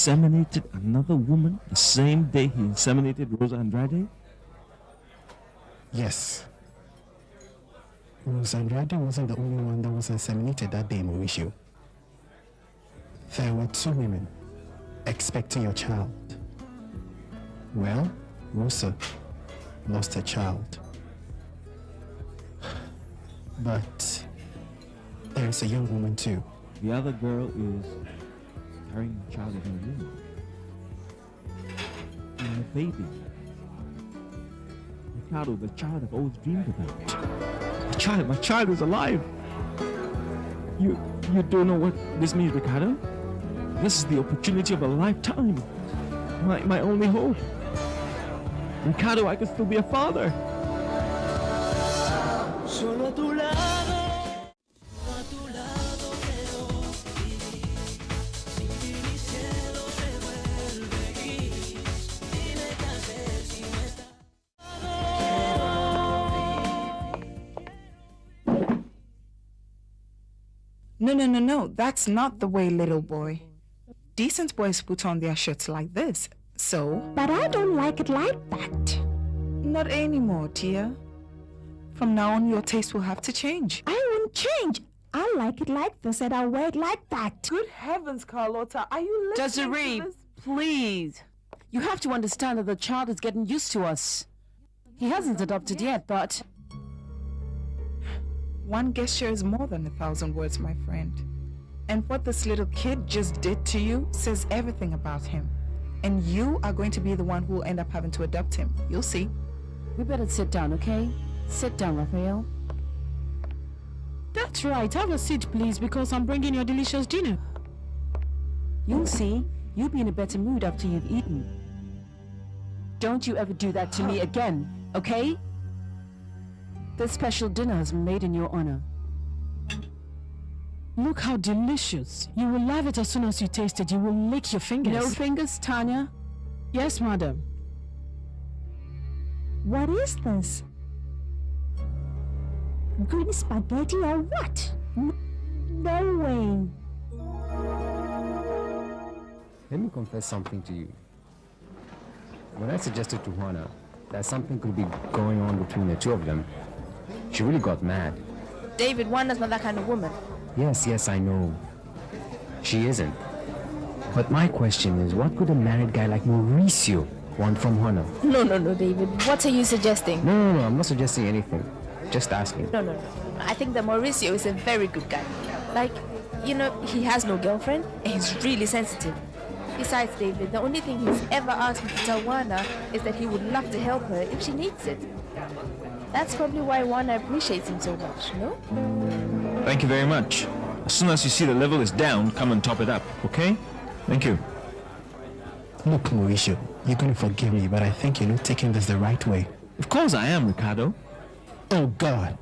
inseminated another woman the same day he inseminated Rosa Andrade? Yes. Rosa Andrade wasn't the only one that was inseminated that day, Mauricio. There were 2 women expecting your child. Well, Rosa lost her child. But there's a young woman too. The other girl is carrying a child in her womb. And a baby. Ricardo, the child I've always dreamed about. My child is alive. You don't know what this means, Ricardo? This is the opportunity of a lifetime. My only hope. Ricardo, I can still be a father. Solo a tu lado, a tu lado quiero vivir. Sin ti mi cielo se vuelve gris. Dime qué hacer si no estás. No. That's not the way, little boy. Decent boys put on their shirts like this, so... But I don't like it like that. Not anymore, Tia. From now on, your taste will have to change. I won't change. I like it like this and I'll wear it like that. Good heavens, Carlota, are you listening Desiree, to this? please. You have to understand that the child is getting used to us. He hasn't adopted yet, but... One gesture is more than 1,000 words, my friend. And what this little kid just did to you says everything about him. And you are going to be the one who will end up having to adopt him. You'll see. We better sit down, okay? Sit down, Raphael. That's right. Have a seat, please, because I'm bringing your delicious dinner. You'll see. You'll be in a better mood after you've eaten. Don't you ever do that to me again, okay? This special dinner has been made in your honor. Look how delicious. You will love it as soon as you taste it. You will lick your fingers. No fingers, Tanya? Yes, madam. What is this? Green spaghetti or what? No way. Let me confess something to you. When I suggested to Juana that something could be going on between the two of them, she really got mad. David, Juana's not that kind of woman. Yes, I know. She isn't. But my question is, what could a married guy like Mauricio want from Juana? No, David. What are you suggesting? No, I'm not suggesting anything. Just asking. No. I think that Mauricio is a very good guy. Like, you know, he has no girlfriend and he's really sensitive. Besides, David, the only thing he's ever asked me to tell Juana is that he would love to help her if she needs it. That's probably why Juana appreciates him so much, no? Thank you very much. As soon as you see the level is down, come and top it up, okay? Thank you. Look, Mauricio, you're going to forgive me, but I think you're not taking this the right way. Of course I am, Ricardo. Oh, God.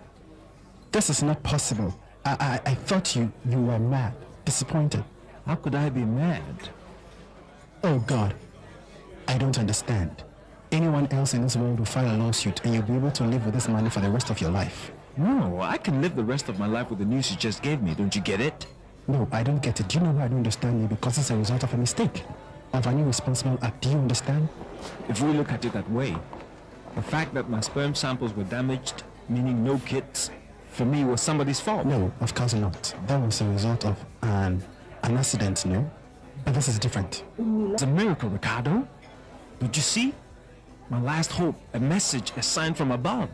This is not possible. I thought you were mad, disappointed. How could I be mad? Oh, God. I don't understand. Anyone else in this world will file a lawsuit and you'll be able to live with this money for the rest of your life. No, I can live the rest of my life with the news you just gave me. Don't you get it? No, I don't get it. Do you know why I don't understand you? Because it's a result of a mistake. Of an irresponsible act. Do you understand? If we look at it that way, the fact that my sperm samples were damaged, meaning no kids, for me was somebody's fault. No, of course not. That was a result of an accident, no? But this is different. It's a miracle, Ricardo. Don't you see? My last hope, a message, a sign from above.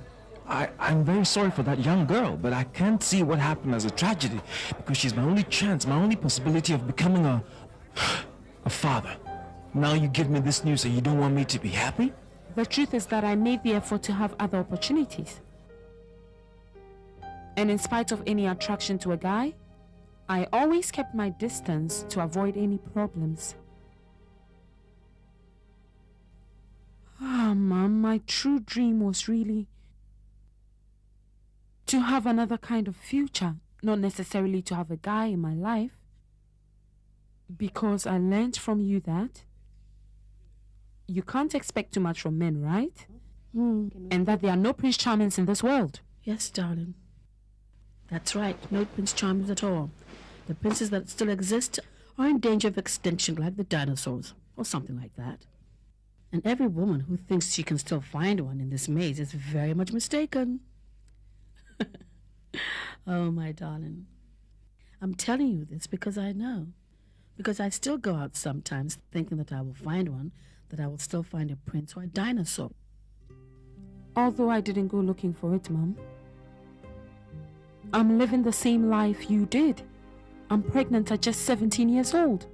I'm very sorry for that young girl, but I can't see what happened as a tragedy because she's my only chance, my only possibility of becoming a father. Now you give me this news and you don't want me to be happy? The truth is that I made the effort to have other opportunities. And in spite of any attraction to a guy, I always kept my distance to avoid any problems. Mom, my true dream was really to have another kind of future, not necessarily to have a guy in my life. Because I learned from you that you can't expect too much from men, right? And that there are no Prince Charmings in this world. Yes, darling. That's right, no Prince Charmings at all. The princes that still exist are in danger of extinction like the dinosaurs, or something like that. And every woman who thinks she can still find one in this maze is very much mistaken. Oh, my darling. I'm telling you this because I know. Because I still go out sometimes thinking that I will find one, that I will still find a prince or a dinosaur. Although I didn't go looking for it, Mom. I'm living the same life you did. I'm pregnant at just 17 years old.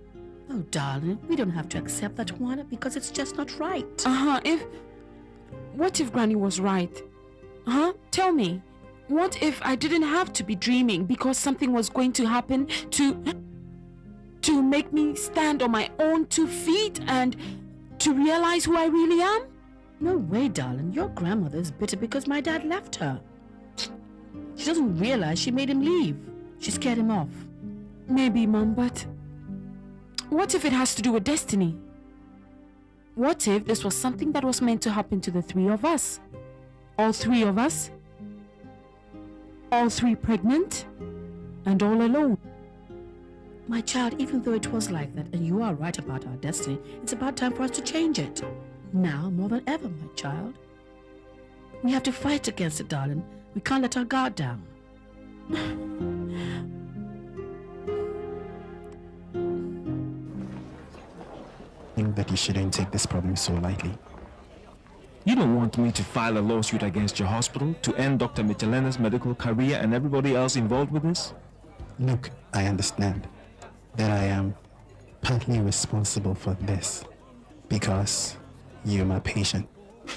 Oh, darling, we don't have to accept that, Juana, because it's just not right. What if Granny was right? Tell me. What if I didn't have to be dreaming because something was going to happen to make me stand on my own 2 feet and to realize who I really am? No way, darling. Your grandmother is bitter because my dad left her. She doesn't realize she made him leave. She scared him off. Maybe, Mom, but what if it has to do with destiny? What if this was something that was meant to happen to the 3 of us? All 3 of us? All 3 pregnant? And all alone? My child, even though it was like that, and you are right about our destiny, it's about time for us to change it. Now, more than ever, my child. We have to fight against it, darling. We can't let our guard down. I think that you shouldn't take this problem so lightly. You don't want me to file a lawsuit against your hospital to end Dr. Michelena's medical career and everybody else involved with this? Look, I understand that I am partly responsible for this because you're my patient.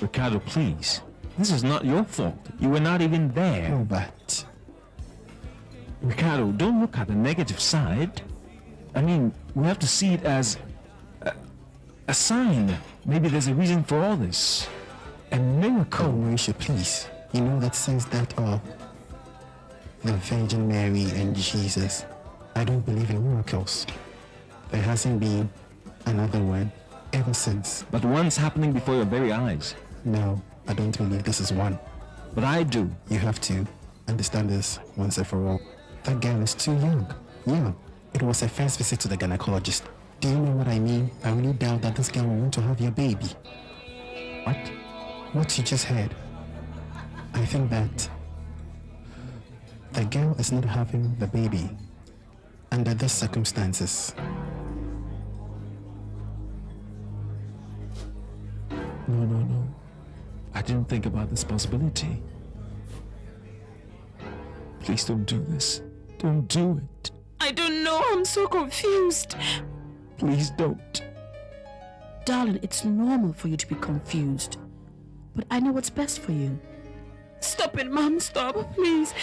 Ricardo, please. This is not your fault. You were not even there. Oh, but... Ricardo, don't look at the negative side. I mean, we have to see it as a sign. Maybe there's a reason for all this. A miracle. Oh, Mauricio, please. You know that since that of the Virgin Mary and Jesus, I don't believe in miracles. There hasn't been another one ever since. But one's happening before your very eyes. No, I don't believe this is one. But I do. You have to understand this once and for all. That girl is too young. Yeah, it was her first visit to the gynecologist. Do you know what I mean? I really doubt that this girl will want to have your baby. What? What you just heard. I think that the girl is not having the baby under these circumstances. No. I didn't think about this possibility. Please don't do this. Don't do it. I don't know. I'm so confused. Please don't. Darling, it's normal for you to be confused. But I know what's best for you. Stop it, Mom. Stop, please.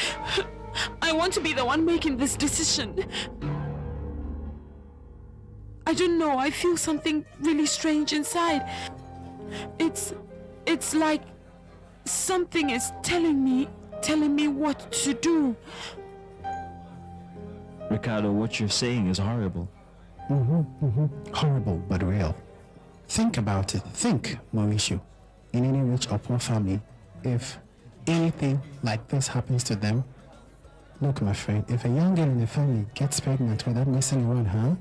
I want to be the one making this decision. I don't know. I feel something really strange inside. It's like something is telling me what to do. Ricardo, what you're saying is horrible. Horrible, but real. Think about it. Think, Mauricio. In any rich or poor family, if anything like this happens to them, look, my friend, if a young girl in the family gets pregnant without messing around, huh?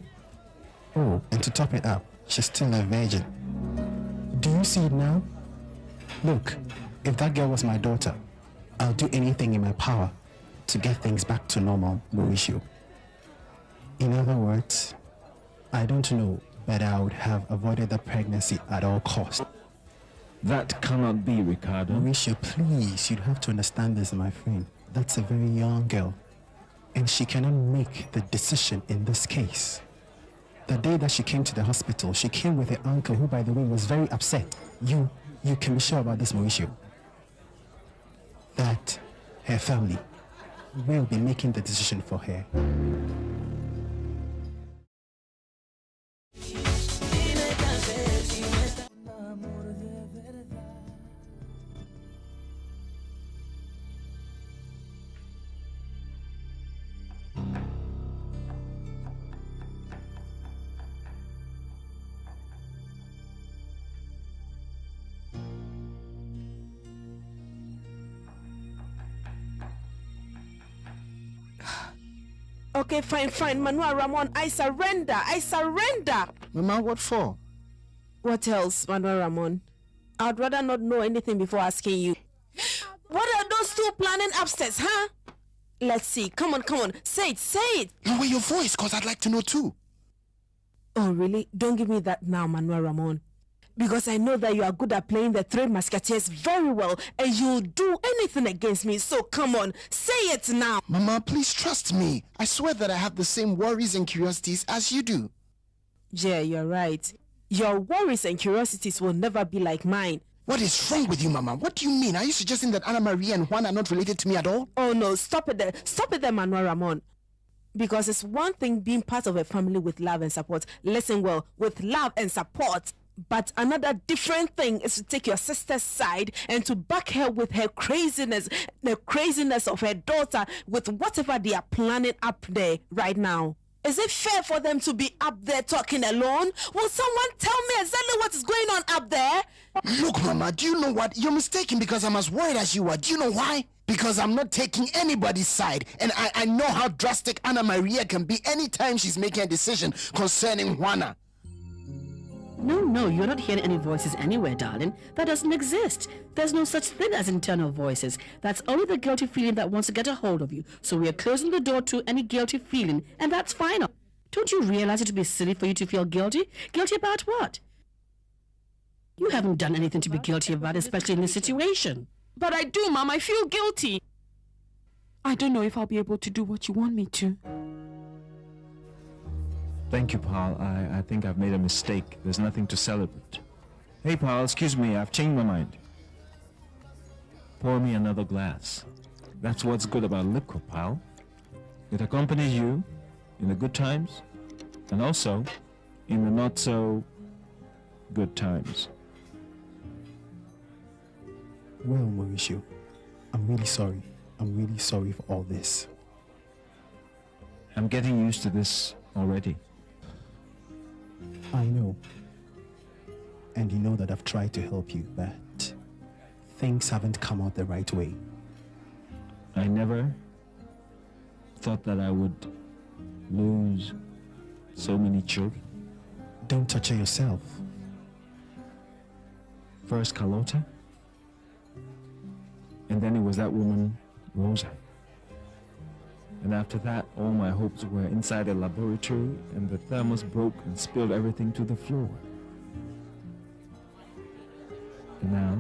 Oh, and to top it up, she's still a virgin. Do you see it now? Look, if that girl was my daughter, I'll do anything in my power to get things back to normal, Mauricio. In other words, I don't know, but I would have avoided the pregnancy at all costs. That cannot be, Ricardo. Mauricio, please, you'd have to understand this, my friend. That's a very young girl, and she cannot make the decision in this case. The day that she came to the hospital, she came with her uncle, who, by the way, was very upset. You can be sure about this, Mauricio, that her family will be making the decision for her. Okay, fine. Manuel Ramon, I surrender. Mama, what for? What else, Manuel Ramon? I'd rather not know anything before asking you. What are those two planning upstairs, huh? Let's see. Come on. Say it. Lower your voice, cause I'd like to know too. Oh, really? Don't give me that now, Manuel Ramon. Because I know that you are good at playing the Three Musketeers very well, and you'll do anything against me. So come on, say it now. Mama, please trust me. I swear that I have the same worries and curiosities as you do. Yeah, you're right. Your worries and curiosities will never be like mine. What is wrong with you, Mama? What do you mean? Are you suggesting that Ana Maria and Juana are not related to me at all? Oh no, stop it there, Manuel Ramon. Because it's one thing being part of a family with love and support. Listen well, with love and support. But another different thing is to take your sister's side and to back her with her craziness, the craziness of her daughter, with whatever they are planning up there right now. Is it fair for them to be up there talking alone? Will someone tell me exactly what is going on up there? Look, Mama, do you know what? You're mistaken because I'm as worried as you are. Do you know why? Because I'm not taking anybody's side. And I know how drastic Ana Maria can be anytime she's making a decision concerning Juana. No, you're not hearing any voices anywhere, darling. That doesn't exist. There's no such thing as internal voices. That's only the guilty feeling that wants to get a hold of you. So we are closing the door to any guilty feeling, and that's final. Don't you realize it would be silly for you to feel guilty? Guilty about what? You haven't done anything to be guilty about, especially in this situation. But I do, Mom. I feel guilty. I don't know if I'll be able to do what you want me to. Thank you, pal. I think I've made a mistake. There's nothing to celebrate. Hey, pal, excuse me. I've changed my mind. Pour me another glass. That's what's good about liquor, pal. It accompanies you in the good times and also in the not so good times. Well, Mauricio, I'm really sorry. I'm really sorry for all this. I'm getting used to this already. I know. And you know that I've tried to help you, but things haven't come out the right way. I never thought that I would lose so many children. Don't torture yourself. First Carlota, and then it was that woman, Rosa. And after that, all my hopes were inside a laboratory, and the thermos broke and spilled everything to the floor. And now,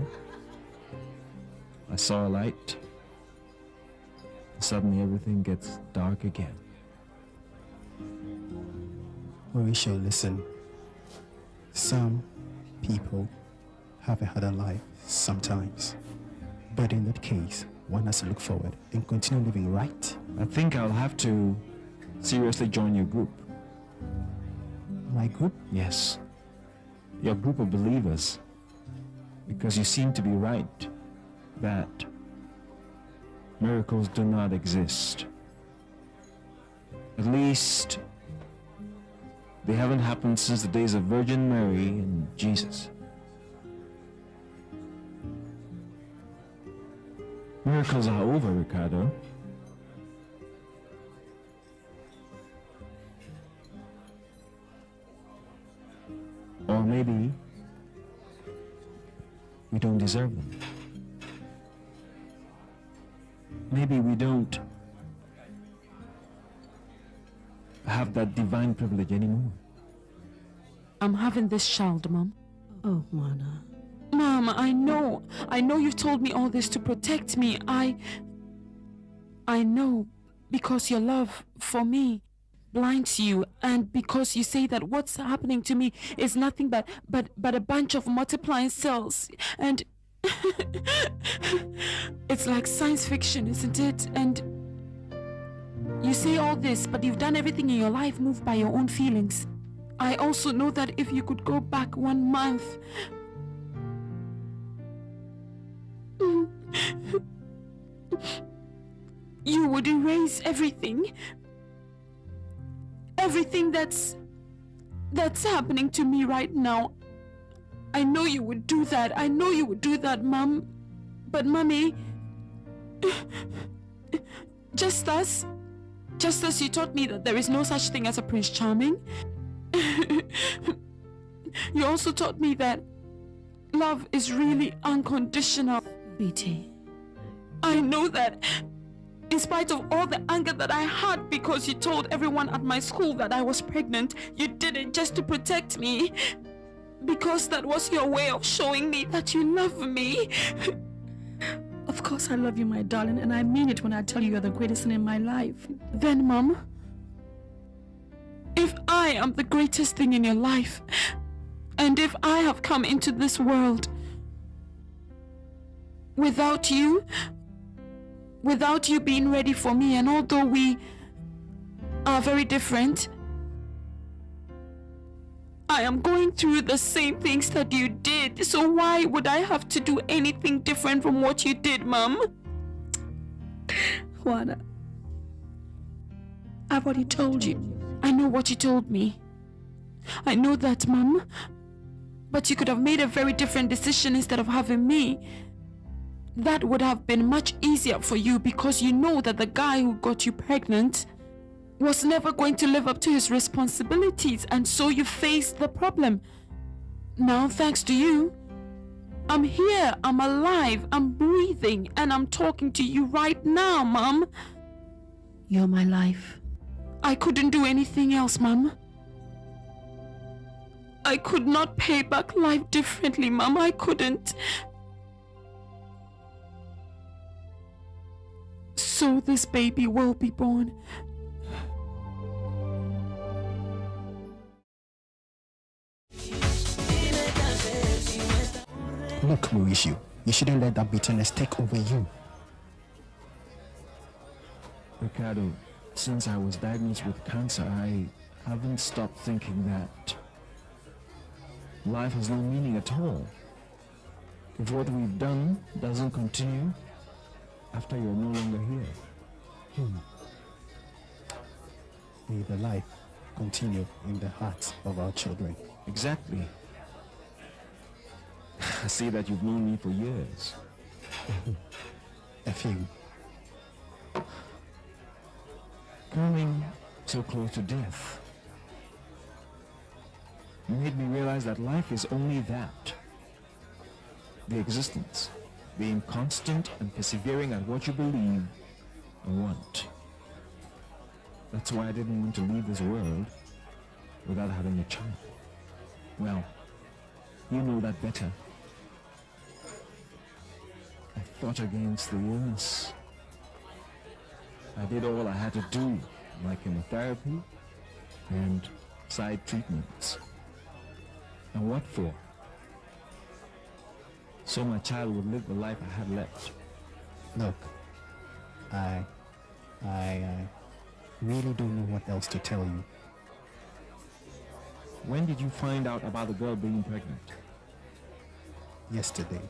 I saw a light. Suddenly everything gets dark again. Mauricio, listen. Some people have a harder life sometimes. But in that case, one has to look forward and continue living right. I think I'll have to seriously join your group. My group? Yes. Your group of believers. Because you seem to be right that miracles do not exist. At least they haven't happened since the days of Virgin Mary and Jesus. Miracles are over, Ricardo. Or maybe we don't deserve them. Maybe we don't have that divine privilege anymore. I'm having this child, Mom. Oh, Juana. Mom, I know you've told me all this to protect me. I know, because your love for me blinds you, and because you say that what's happening to me is nothing but a bunch of multiplying cells, and it's like science fiction, isn't it? And you say all this, but you've done everything in your life moved by your own feelings. I also know that if you could go back 1 month, you would erase everything that's happening to me right now. I know you would do that. I know you would do that, Mom. But Mommy, just us Just as you taught me that there is no such thing as a Prince Charming, you also taught me that love is really unconditional. BT. I know that in spite of all the anger that I had because you told everyone at my school that I was pregnant, you did it just to protect me. Because that was your way of showing me that you love me. Of course I love you, my darling, and I mean it when I tell you you're the greatest thing in my life. Then, Mom, if I am the greatest thing in your life, and if I have come into this world without you being ready for me, and although we are very different, I am going through the same things that you did, so why would I have to do anything different from what you did, Mom? Juana, I've already told you. I know what you told me. I know that, Mom. But you could have made a very different decision instead of having me. That would have been much easier for you because you know that the guy who got you pregnant was never going to live up to his responsibilities, and so you faced the problem. Now, thanks to you, I'm here, I'm alive, I'm breathing, and I'm talking to you right now, Mom. You're my life. I couldn't do anything else, Mom. I could not pay back life differently, Mom. I couldn't. So this baby will be born. Look, Mauricio, you shouldn't let that bitterness take over you. Ricardo, since I was diagnosed with cancer, I haven't stopped thinking that life has no meaning at all. If what we've done doesn't continue after you're no longer here. May the life continue in the hearts of our children. Exactly. I see that you've known me for years. A few. Coming so close to death made me realize that life is only that. The existence, being constant and persevering at what you believe and want. That's why I didn't want to leave this world without having a child. Well, you know that better. I fought against the illness. I did all I had to do, like chemotherapy and side treatments. And what for? So my child would live the life I had left. Look, I really don't know what else to tell you. When did you find out about the girl being pregnant? Yesterday.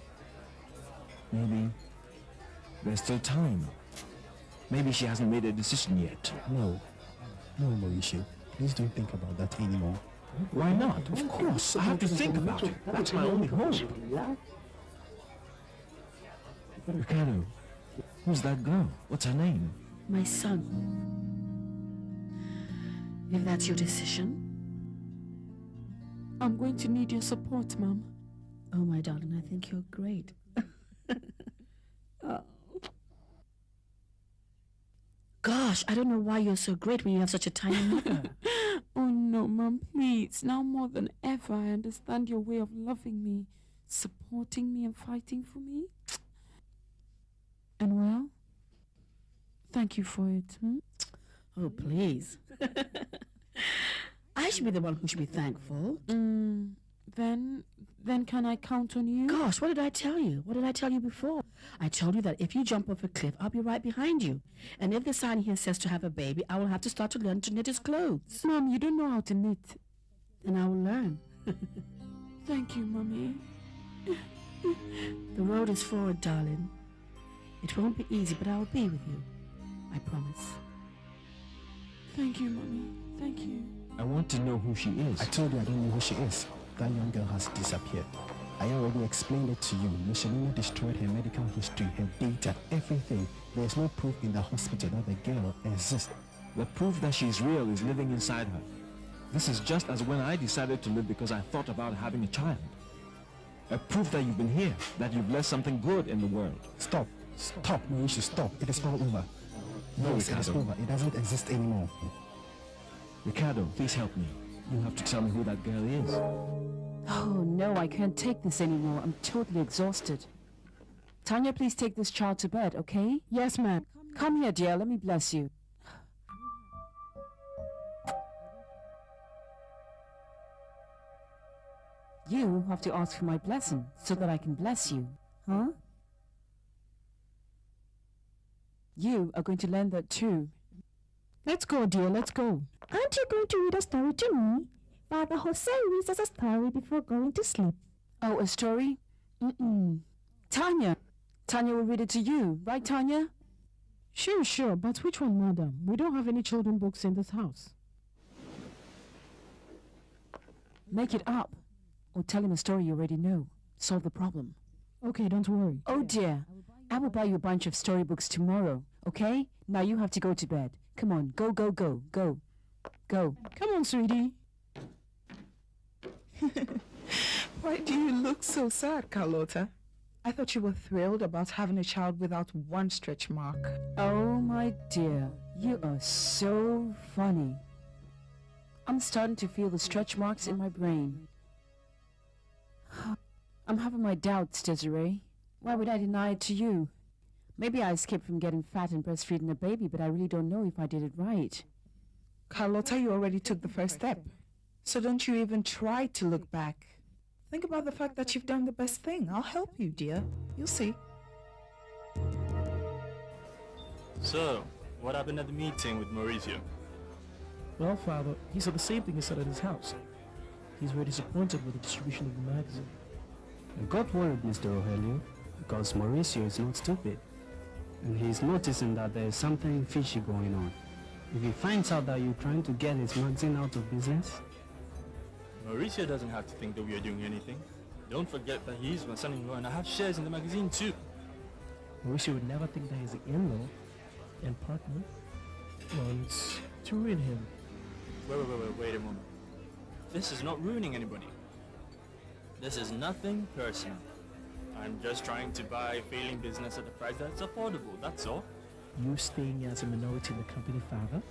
Maybe there's still time. Maybe she hasn't made a decision yet. No, Mauricio. Please don't think about that anymore. Why not? Of course, I have to think about it. That's my only hope. Ricardo, who's that girl? What's her name? My son. If that's your decision. I'm going to need your support, Mom. Oh, my darling, I think you're great. Oh. Gosh, I don't know why you're so great when you have such a tiny mother. Oh no, Mom, please. Now more than ever, I understand your way of loving me, supporting me and fighting for me. And well, thank you for it. Oh, please. I should be the one who should be thankful. Then can I count on you? Gosh, what did I tell you? What did I tell you before? I told you that if you jump off a cliff, I'll be right behind you. And if the sign here says to have a baby, I will have to start to learn to knit his clothes. Mom, you don't know how to knit. Then I will learn. Thank you, Mommy. The road is forward, darling. It won't be easy, but I'll be with you. I promise. Thank you, Mommy. Thank you. I want to know who she is. I told you I don't know who she is. That young girl has disappeared. I already explained it to you. Michelina destroyed her medical history, her data, everything. There's no proof in the hospital that the girl exists. The proof that she's real is living inside her. This is just as when I decided to live because I thought about having a child. A proof that you've been here, that you've left something good in the world. Stop. Stop, Mauricio, stop. It is all over. No, Yes, it is Ricardo. over. It doesn't exist anymore. Ricardo, please help me. You have to tell me who that girl is. Oh, no, I can't take this anymore. I'm totally exhausted. Tanya, please take this child to bed, okay? Yes, ma'am. Come here, dear. Let me bless you. You have to ask for my blessing so that I can bless you, huh? You are going to learn that too. Let's go, dear. Let's go. Aren't you going to read a story to me? Father Jose reads us a story before going to sleep. Oh, a story? Tanya. Tanya will read it to you, right, Tanya? Sure. But which one, madam? We don't have any children books in this house. Make it up. Or tell him a story you already know. Solve the problem. Okay, don't worry. Oh, dear. I will buy you a bunch of storybooks tomorrow, okay? Now you have to go to bed. Come on, go. Go. Come on, sweetie. Why do you look so sad, Carlota? I thought you were thrilled about having a child without one stretch mark. Oh, my dear. You are so funny. I'm starting to feel the stretch marks in my brain. I'm having my doubts, Desiree. Why would I deny it to you? Maybe I escaped from getting fat and breastfeeding a baby, but I really don't know if I did it right. Carlota, you already took the first step. So don't you even try to look back. Think about the fact that you've done the best thing. I'll help you, dear. You'll see. So, what happened at the meeting with Mauricio? Well, Father, he said the same thing he said at his house. He's very disappointed with the distribution of the magazine. I got worried, Mr. Rogelio, because Mauricio is not stupid. And he's noticing that there is something fishy going on. If he finds out that you're trying to get his magazine out of business... Mauricio doesn't have to think that we are doing anything. Don't forget that he's my son-in-law and I have shares in the magazine too. Mauricio would never think that he's an in-law and partner wants to ruin him. Wait a moment. This is not ruining anybody. This is nothing personal. I'm just trying to buy a failing business at a price that's affordable, that's all. You staying as a minority in the company, Father?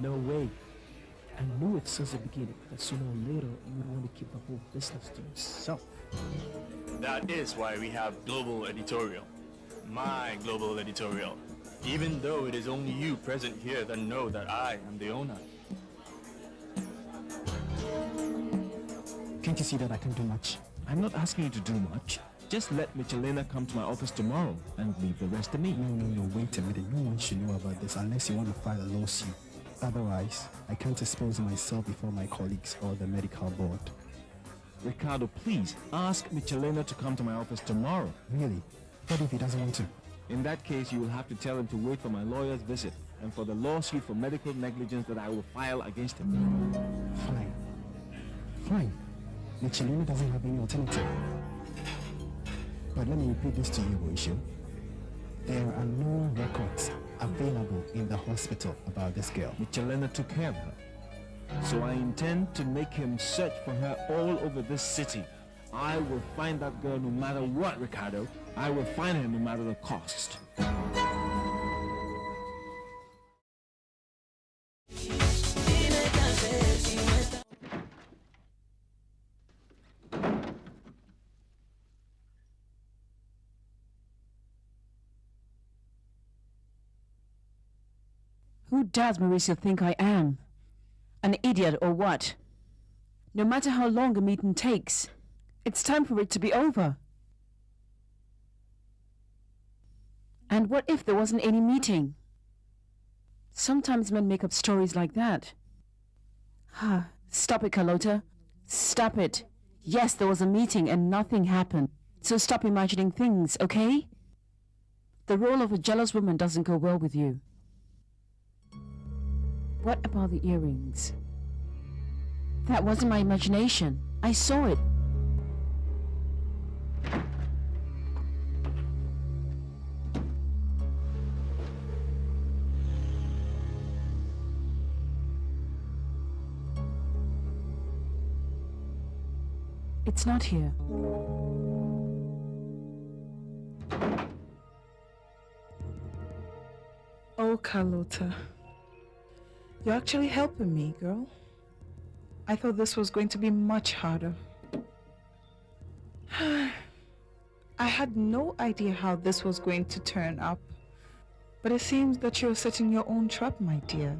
No way. I knew it since the beginning that sooner or later you would want to keep the whole business to yourself. That is why we have global editorial. My global editorial. Even though it is only you present here that know that I am the owner. Can't you see that I can do much? I'm not asking you to do much. Just let Michelena come to my office tomorrow and leave the rest to me. No, wait a minute. No one should know about this unless you want to file a lawsuit. Otherwise, I can't expose myself before my colleagues or the medical board. Ricardo, please, ask Michelena to come to my office tomorrow. Really? What if he doesn't want to? In that case, you will have to tell him to wait for my lawyer's visit and for the lawsuit for medical negligence that I will file against him. Fine. Michelena doesn't have any alternative. But let me repeat this to you, Mauricio. There are no records available in the hospital about this girl. Michelena took care of her. So I intend to make him search for her all over this city. I will find that girl no matter what, Ricardo. I will find her no matter the cost. Who does Mauricio think I am? An idiot or what? No matter how long a meeting takes, it's time for it to be over. And what if there wasn't any meeting? Sometimes men make up stories like that. Stop it, Carlota. Stop it. Yes, there was a meeting and nothing happened. So stop imagining things, okay? The role of a jealous woman doesn't go well with you. What about the earrings? That wasn't my imagination. I saw it. It's not here. Oh, Carlota. You're actually helping me, girl. I thought this was going to be much harder. I had no idea how this was going to turn up. But it seems that you're setting your own trap, my dear.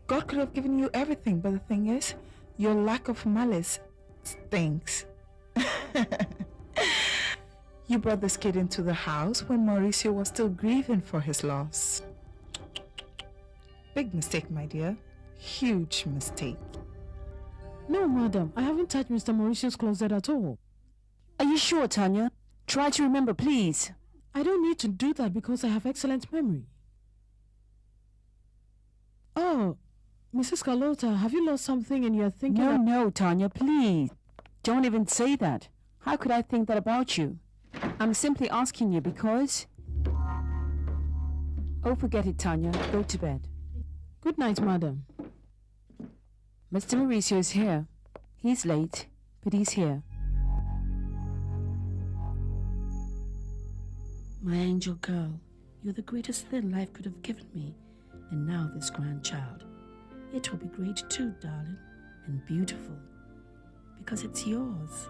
God could have given you everything, but the thing is, your lack of malice stinks. You brought this kid into the house when Mauricio was still grieving for his loss. Big mistake, my dear. Huge mistake. No, madam. I haven't touched Mr. Mauricio's closet at all. Are you sure, Tanya? Try to remember, please. I don't need to do that because I have excellent memory. Oh, Mrs. Carlota, have you lost something and you're thinking... No, Tanya, please. Don't even say that. How could I think that about you? I'm simply asking you because... Oh, forget it, Tanya. Go to bed. Good night, madam. Mr. Mauricio is here. He's late, but he's here. My angel girl, you're the greatest thing life could have given me. And now this grandchild. It will be great too, darling, and beautiful, because it's yours.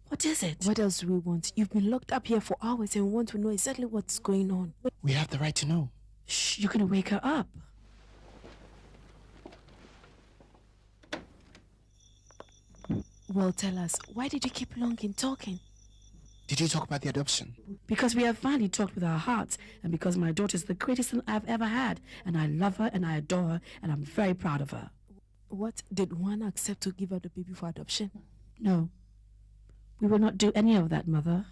What is it? What else do we want? You've been locked up here for hours and we want to know exactly what's going on. We have the right to know. Shh, you're gonna wake her up. Well, tell us, why did you keep long in talking? Did you talk about the adoption? Because we have finally talked with our hearts, and because my daughter is the greatest thing I've ever had, and I love her and I adore her, and I'm very proud of her. What, did Juana accept to give her the baby for adoption? No. We will not do any of that, Mother.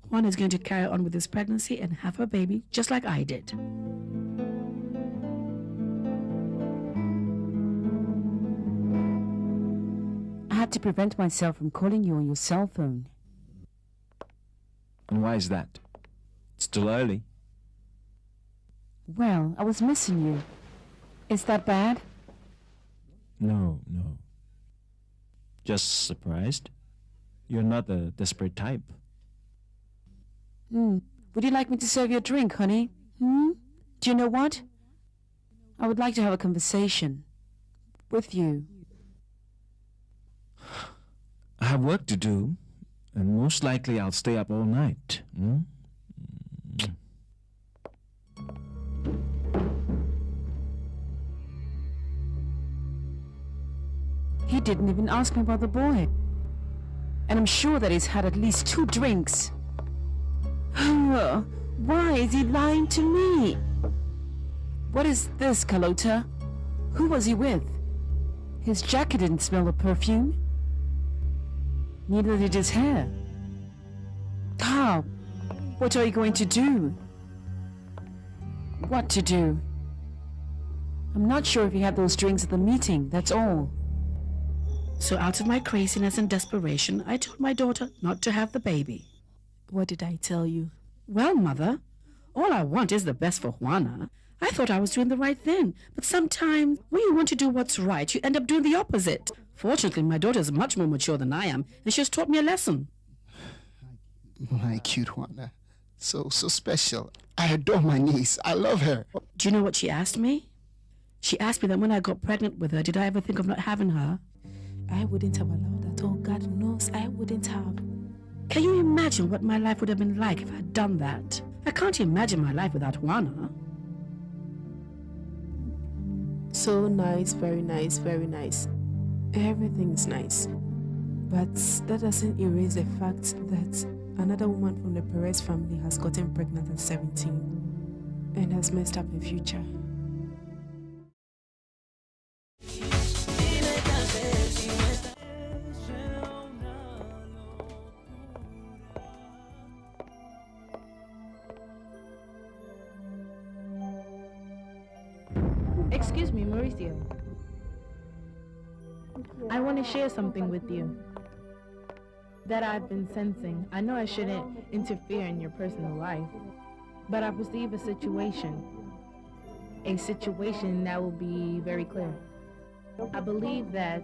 Juan is going to carry on with his pregnancy and have her baby, just like I did. I had to prevent myself from calling you on your cell phone. And why is that? It's still early. Well, I was missing you. Is that bad? No. Just surprised. You're not the desperate type. Would you like me to serve you a drink, honey? Do you know what? I would like to have a conversation with you. I have work to do, and most likely I'll stay up all night. He didn't even ask me about the boy. And I'm sure that he's had at least 2 drinks. Why is he lying to me? What is this, Carlota? Who was he with? His jacket didn't smell of perfume. Neither did his hair. How? What are you going to do? What to do? I'm not sure if he had those drinks at the meeting, that's all. So out of my craziness and desperation, I told my daughter not to have the baby. What did I tell you? Well, Mother, all I want is the best for Juana. I thought I was doing the right thing, but sometimes when you want to do what's right, you end up doing the opposite. Fortunately, my daughter is much more mature than I am, and she has taught me a lesson. My cute Juana. So special. I adore my niece. I love her. Do you know what she asked me? She asked me that when I got pregnant with her, did I ever think of not having her? I wouldn't have allowed that. Oh, God knows I wouldn't have. Can you imagine what my life would have been like if I'd done that? I can't imagine my life without Juana. So nice, very nice, very nice. Everything's nice. But that doesn't erase the fact that another woman from the Perez family has gotten pregnant at 17 and has messed up her future. Excuse me, Mauricio. I want to share something with you. that I've been sensing. I know I shouldn't interfere in your personal life, but I perceive a situation that will be very clear. I believe that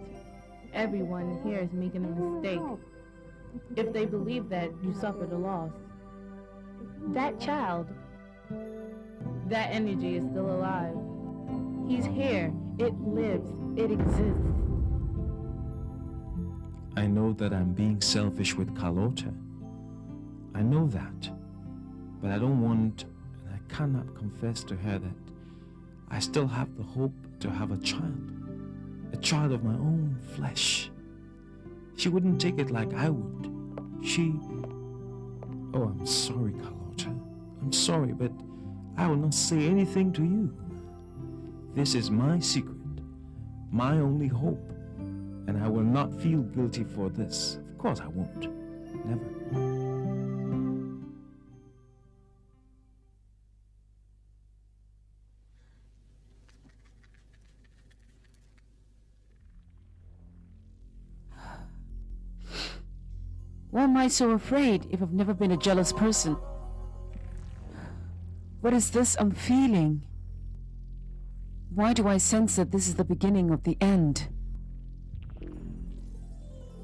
everyone here is making a mistake if they believe that you suffered a loss. That child, that energy is still alive. He's here. It lives. It exists. I know that I'm being selfish with Carlota. I know that. But I don't want, and I cannot confess to her that I still have the hope to have a child of my own flesh. She wouldn't take it like I would. Oh, I'm sorry, Carlota. I'm sorry, but I will not say anything to you. This is my secret, my only hope, and I will not feel guilty for this. Of course I won't. Never. Why am I so afraid if I've never been a jealous person? What is this I'm feeling? Why do I sense that this is the beginning of the end?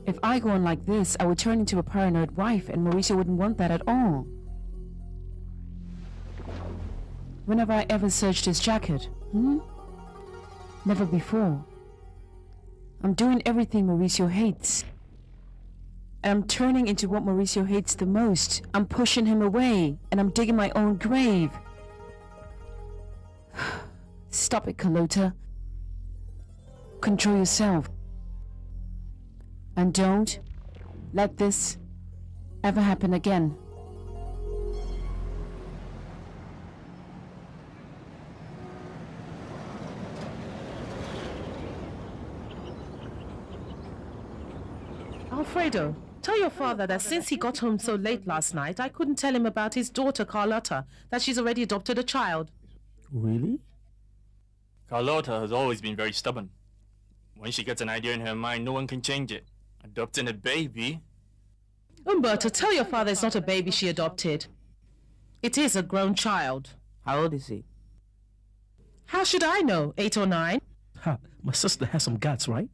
If I go on like this, I would turn into a paranoid wife, and Mauricio wouldn't want that at all. When have I ever searched his jacket? Never before. I'm doing everything Mauricio hates. And I'm turning into what Mauricio hates the most. I'm pushing him away, and I'm digging my own grave. Stop it, Carlota. Control yourself. And don't let this ever happen again. Alfredo, tell your father that since he got home so late last night, I couldn't tell him about his daughter Carlota, that she's already adopted a child. Really? Carlota has always been very stubborn. When she gets an idea in her mind, no one can change it. Adopting a baby? Umberto, tell your father it's not a baby she adopted. It is a grown child. How old is he? How should I know? 8 or 9? Ha, my sister has some guts, right?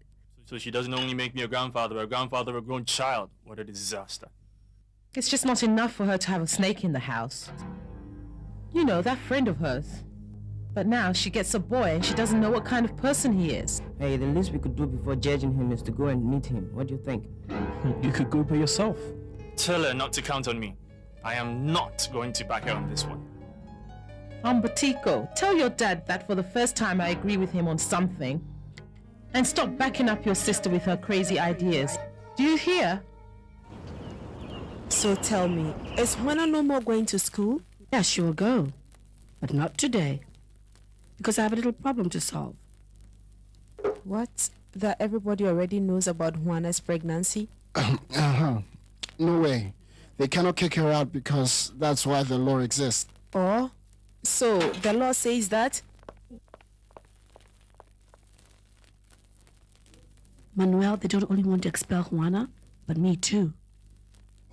So she doesn't only make me a grandfather, but a grandfather of a grown child. What a disaster. It's just not enough for her to have a snake in the house. You know, that friend of hers. But now she gets a boy and she doesn't know what kind of person he is. Hey, the least we could do before judging him is to go and meet him. What do you think? You could go by yourself. Tell her not to count on me. I am not going to back her on this one. Umbertico, tell your dad that for the first time I agree with him on something. And stop backing up your sister with her crazy ideas. Do you hear? So tell me, is Juana no more going to school? Yes, she will go. But not today. Because I have a little problem to solve. What? That everybody already knows about Juana's pregnancy? No way. They cannot kick her out because that's why the law exists. Oh? So, the law says that? Manuel, they don't only want to expel Juana, but me too.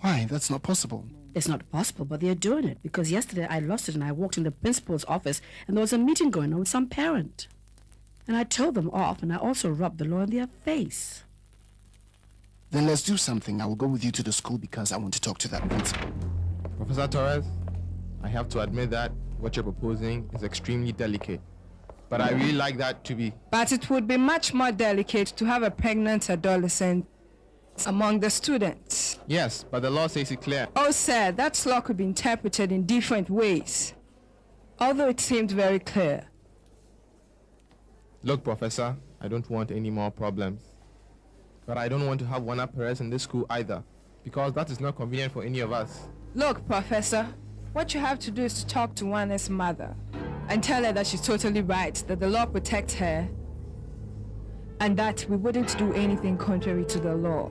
Why? That's not possible. It's not possible, but they're doing it because yesterday I lost it and I walked in the principal's office and there was a meeting going on with some parent. And I told them off and I also rubbed the law in their face. Then let's do something. I will go with you to the school because I want to talk to that principal. Professor Torres, I have to admit that what you're proposing is extremely delicate. But I really like that to be... But it would be much more delicate to have a pregnant adolescent among the students. Yes, but the law says it clear. Oh, sir, that law could be interpreted in different ways, although it seemed very clear. Look, Professor, I don't want any more problems. But I don't want to have Juana Perez in this school either, because that is not convenient for any of us. Look, Professor, what you have to do is to talk to Juana's mother and tell her that she's totally right, that the law protects her, and that we wouldn't do anything contrary to the law.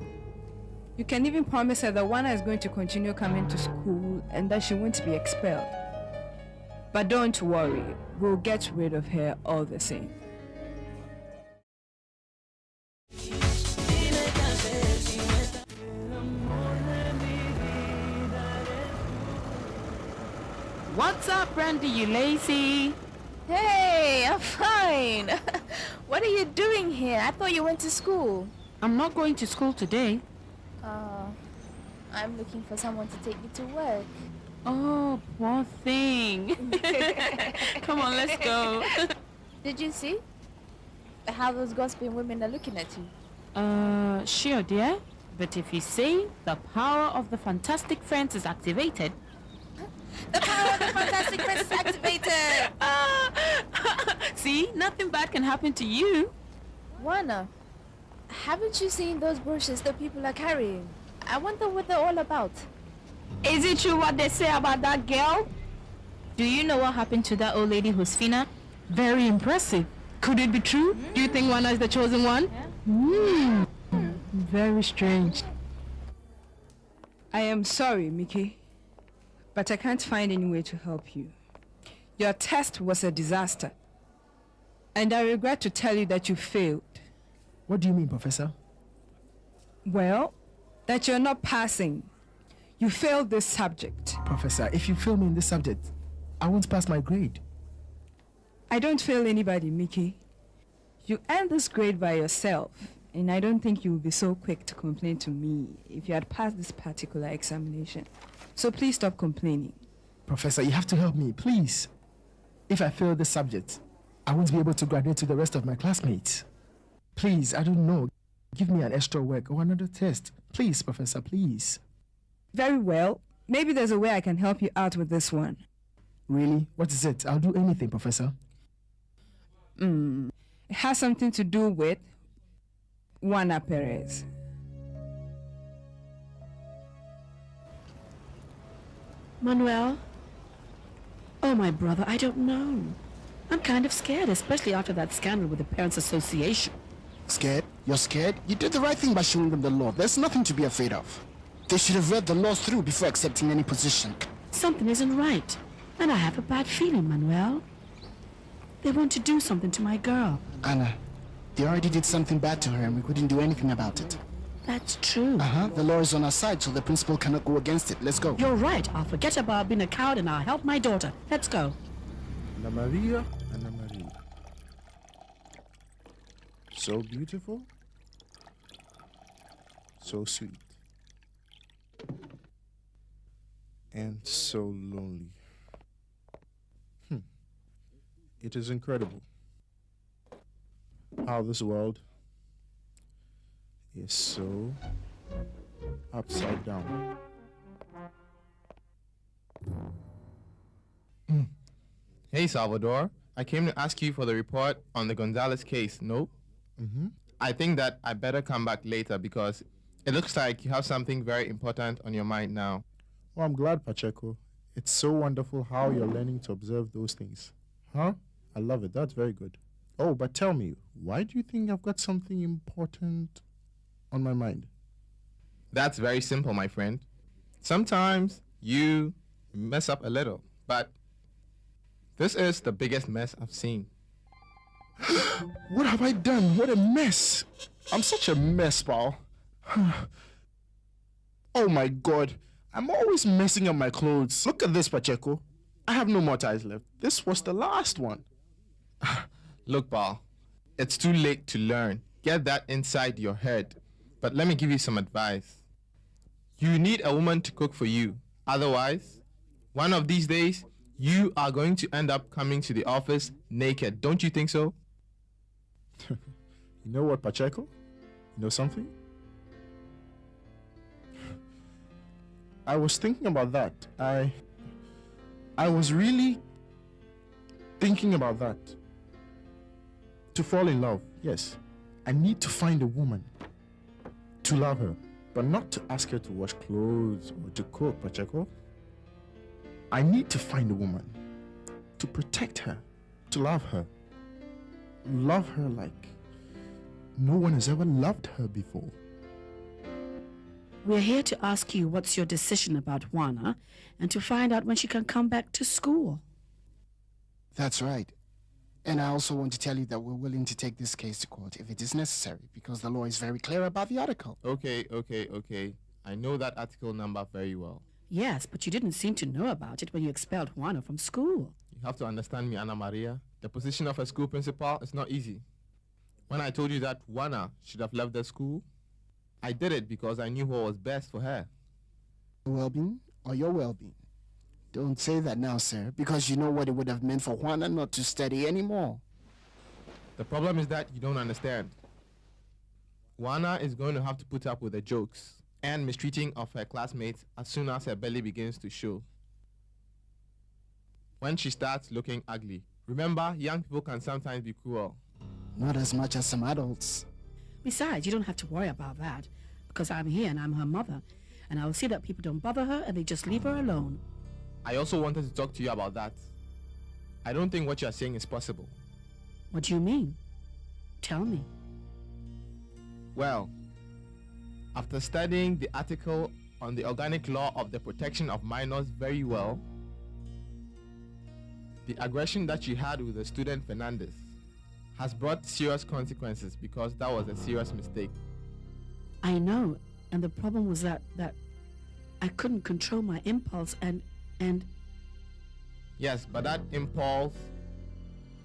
You can even promise her that Juana is going to continue coming to school and that she won't be expelled. But don't worry, we'll get rid of her all the same. What's up, Brandy, you lazy? Hey, I'm fine. What are you doing here? I thought you went to school. I'm not going to school today. I'm looking for someone to take me to work. Oh, poor thing. Come on, let's go. Did you see how those gossiping women are looking at you? Sure, dear. But if you say the power of the Fantastic Friends is activated... The power of the Fantastic Friends is activated! See? Nothing bad can happen to you. Juana, haven't you seen those brochures that people are carrying? I wonder what they're all about. Is it true what they say about that girl? Do you know what happened to that old lady, Josefina? Very impressive. Could it be true? Do you think Juana is the chosen one? Yeah. Very strange. I am sorry, Mickey, but I can't find any way to help you. Your test was a disaster, and I regret to tell you that you failed. What do you mean, Professor? Well, that you're not passing. You failed this subject. Professor, if you fail me in this subject, I won't pass my grade. I don't fail anybody, Mickey. You earned this grade by yourself, and I don't think you would be so quick to complain to me if you had passed this particular examination. So please stop complaining. Professor, you have to help me, please. If I fail this subject, I won't be able to graduate to the rest of my classmates. Please, I don't know. Give me an extra work or another test. Please, Professor, please. Very well. Maybe there's a way I can help you out with this one. Really? What is it? I'll do anything, Professor. It has something to do with Juana Perez. Manuel? Oh, my brother, I don't know. I'm kind of scared, especially after that scandal with the Parents Association. Scared? You're scared? You did the right thing by showing them the law. There's nothing to be afraid of. They should have read the laws through before accepting any position. Something isn't right. And I have a bad feeling, Manuel. They want to do something to my girl. Anna, they already did something bad to her and we couldn't do anything about it. That's true. The law is on our side, so the principal cannot go against it. Let's go. You're right. I'll forget about being a coward and I'll help my daughter. Let's go. Ana Maria. So beautiful. So sweet. And so lonely. It is incredible how this world is so upside down. Hey, Salvador. I came to ask you for the report on the Gonzalez case, no? I think that I better come back later because it looks like you have something very important on your mind now. Oh, I'm glad, Pacheco. It's so wonderful how you're learning to observe those things. Huh? I love it. That's very good. Oh, but tell me, why do you think I've got something important on my mind? That's very simple, my friend. Sometimes you mess up a little, but this is the biggest mess I've seen. What have I done? What a mess. I'm such a mess, pal. Oh my God. I'm always messing up my clothes. Look at this, Pacheco. I have no more ties left. This was the last one. Look, pal, it's too late to learn. Get that inside your head. But let me give you some advice. You need a woman to cook for you. Otherwise, one of these days, you are going to end up coming to the office naked. Don't you think so? You know what, Pacheco? You know something? I was thinking about that. I was really thinking about that. To fall in love, yes. I need to find a woman to love her, but not to ask her to wash clothes or to cook, Pacheco. I need to find a woman to protect her, to love her. Love her like no one has ever loved her before. We're here to ask you what's your decision about Juana and to find out when she can come back to school. That's right. And I also want to tell you that we're willing to take this case to court if it is necessary, because the law is very clear about the article. Okay. I know that article number very well. Yes, but you didn't seem to know about it when you expelled Juana from school. You have to understand me, Ana Maria. The position of a school principal is not easy. When I told you that Juana should have left the school, I did it because I knew what was best for her. Well-being or your well-being? Don't say that now, sir, because you know what it would have meant for Juana not to study anymore. The problem is that you don't understand. Juana is going to have to put up with the jokes and mistreating of her classmates as soon as her belly begins to show. When she starts looking ugly. Remember, young people can sometimes be cruel. Not as much as some adults. Besides, you don't have to worry about that, because I'm here and I'm her mother, and I'll see that people don't bother her and they just leave her alone. I also wanted to talk to you about that. I don't think what you are saying is possible. What do you mean? Tell me. Well, after studying the article on the organic law of the protection of minors very well, the aggression that you had with the student Fernandez has brought serious consequences because that was a serious mistake. I know, and the problem was that I couldn't control my impulse and... Yes, but that impulse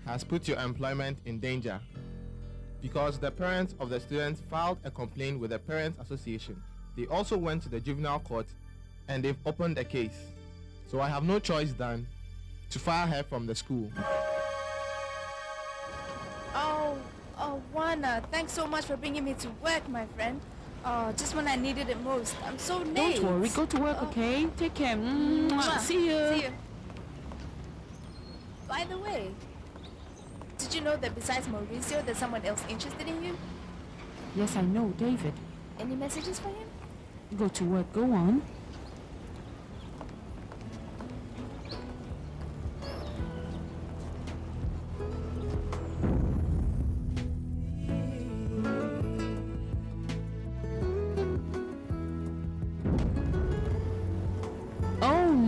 has put your employment in danger because the parents of the students filed a complaint with the Parents Association. They also went to the juvenile court and they've opened a case. So I have no choice than to fire her from the school. Oh, Juana, thanks so much for bringing me to work, my friend. Oh, just when I needed it most. I'm so late. Don't worry, go to work, okay? Take care. Mwah. See you. See you. By the way, did you know that besides Mauricio, there's someone else interested in you? Yes, I know, David. Any messages for him? Go to work, go on.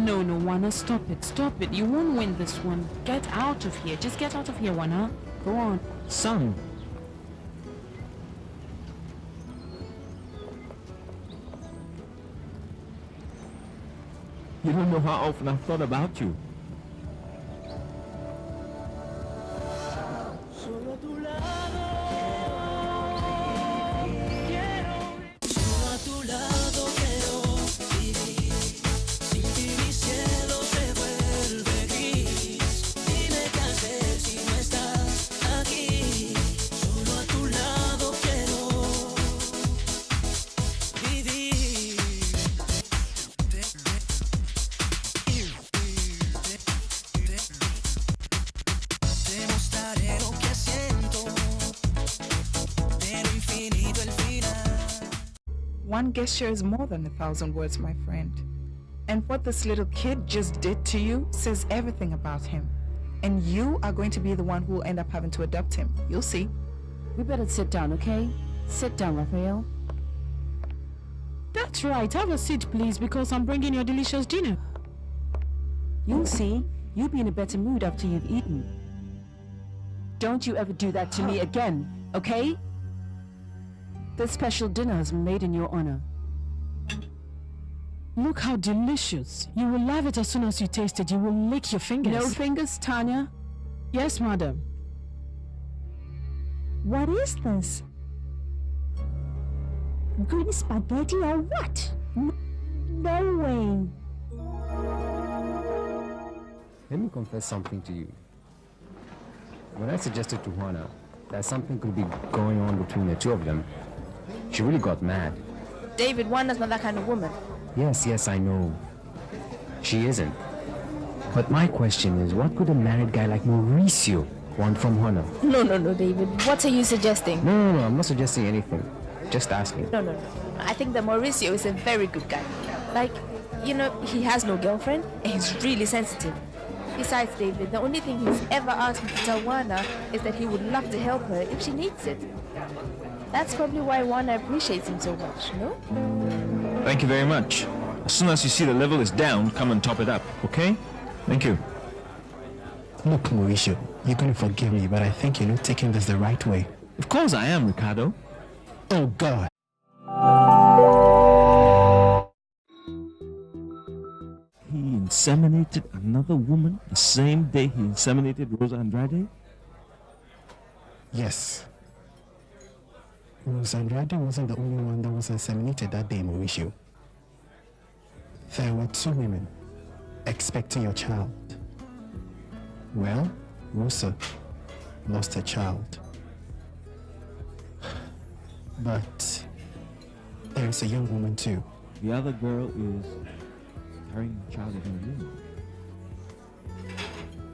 No, Juana, stop it. You won't win this one. Get out of here. Just get out of here, Juana. Go on. Son. You don't know how often I've thought about you. One gesture is more than 1,000 words, my friend. And what this little kid just did to you says everything about him. And you are going to be the one who will end up having to adopt him. You'll see. We better sit down, okay? Sit down, Raphael. That's right. Have a seat, please, because I'm bringing your delicious dinner. You'll see. You'll be in a better mood after you've eaten. Don't you ever do that to me again, okay? This special dinner is made in your honor. Look how delicious. You will love it as soon as you taste it. You will lick your fingers. No fingers, Tanya? Yes, madam. What is this? Green spaghetti or what? No way. Let me confess something to you. When I suggested to Juana that something could be going on between the two of them, she really got mad. David, Juana's not that kind of woman. Yes, I know. She isn't. But my question is, what could a married guy like Mauricio want from Juana? No, David. What are you suggesting? No, I'm not suggesting anything. Just asking. No. I think that Mauricio is a very good guy. Like, you know, he has no girlfriend and he's really sensitive. Besides, David, the only thing he's ever asked me to tell Juana is that he would love to help her if she needs it. That's probably why Juana appreciates him so much, no? Thank you very much. As soon as you see the level is down, come and top it up, okay? Thank you. Look, Mauricio, you're going to forgive me, but I think you're not taking this the right way. Of course I am, Ricardo. Oh, God. inseminated another woman the same day he inseminated Rosa Andrade? Yes. Rosa Andrade wasn't the only one that was inseminated that day, Mauricio. There were 2 women expecting your child. Well, Rosa lost her child. But there's a young woman too. The other girl is carrying a child in her womb.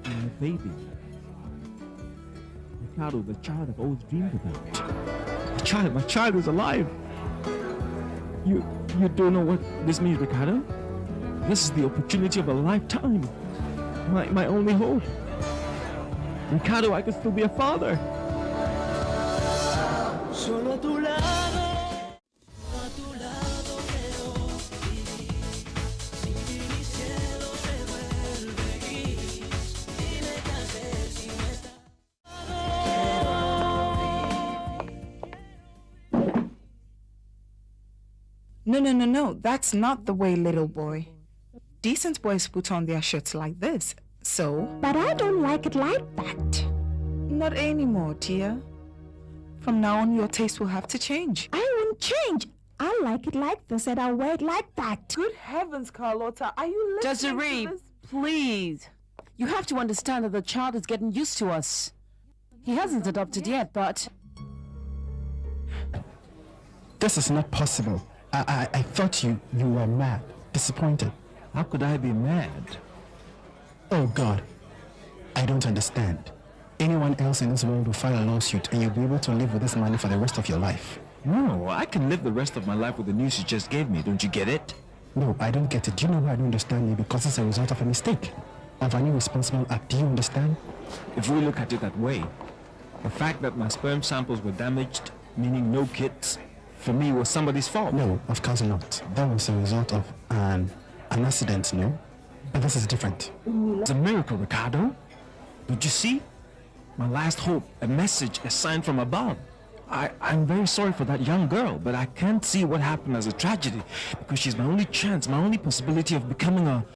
And a baby. Ricardo, the child I've always dreamed about. My child is alive. You don't know what this means, Ricardo? This is the opportunity of a lifetime. My only hope. Ricardo, I could still be a father. Solo a tu lado. No. That's not the way, little boy. Decent boys put on their shirts like this, so... But I don't like it like that. Not anymore, dear. From now on, your taste will have to change. I won't change. I like it like this and I'll wear it like that. Good heavens, Carlota, are you listening Desiree, to this? please. You have to understand that the child is getting used to us. He hasn't adopted yet, but... This is not possible. I thought you were mad, disappointed. How could I be mad? Oh God, I don't understand. Anyone else in this world will file a lawsuit and you'll be able to live with this money for the rest of your life. No, I can live the rest of my life with the news you just gave me. Don't you get it? No, I don't get it. Do you know why I don't understand you? Because it's a result of a mistake, of an irresponsible act. Do you understand? If we look at it that way, the fact that my sperm samples were damaged, meaning no kids, for me was somebody's fault. No, of course not. That was a result of an accident, no? But this is different. It's a miracle, Ricardo. Don't you see? My last hope, a message, a sign from above. I'm very sorry for that young girl, but I can't see what happened as a tragedy because she's my only chance, my only possibility of becoming a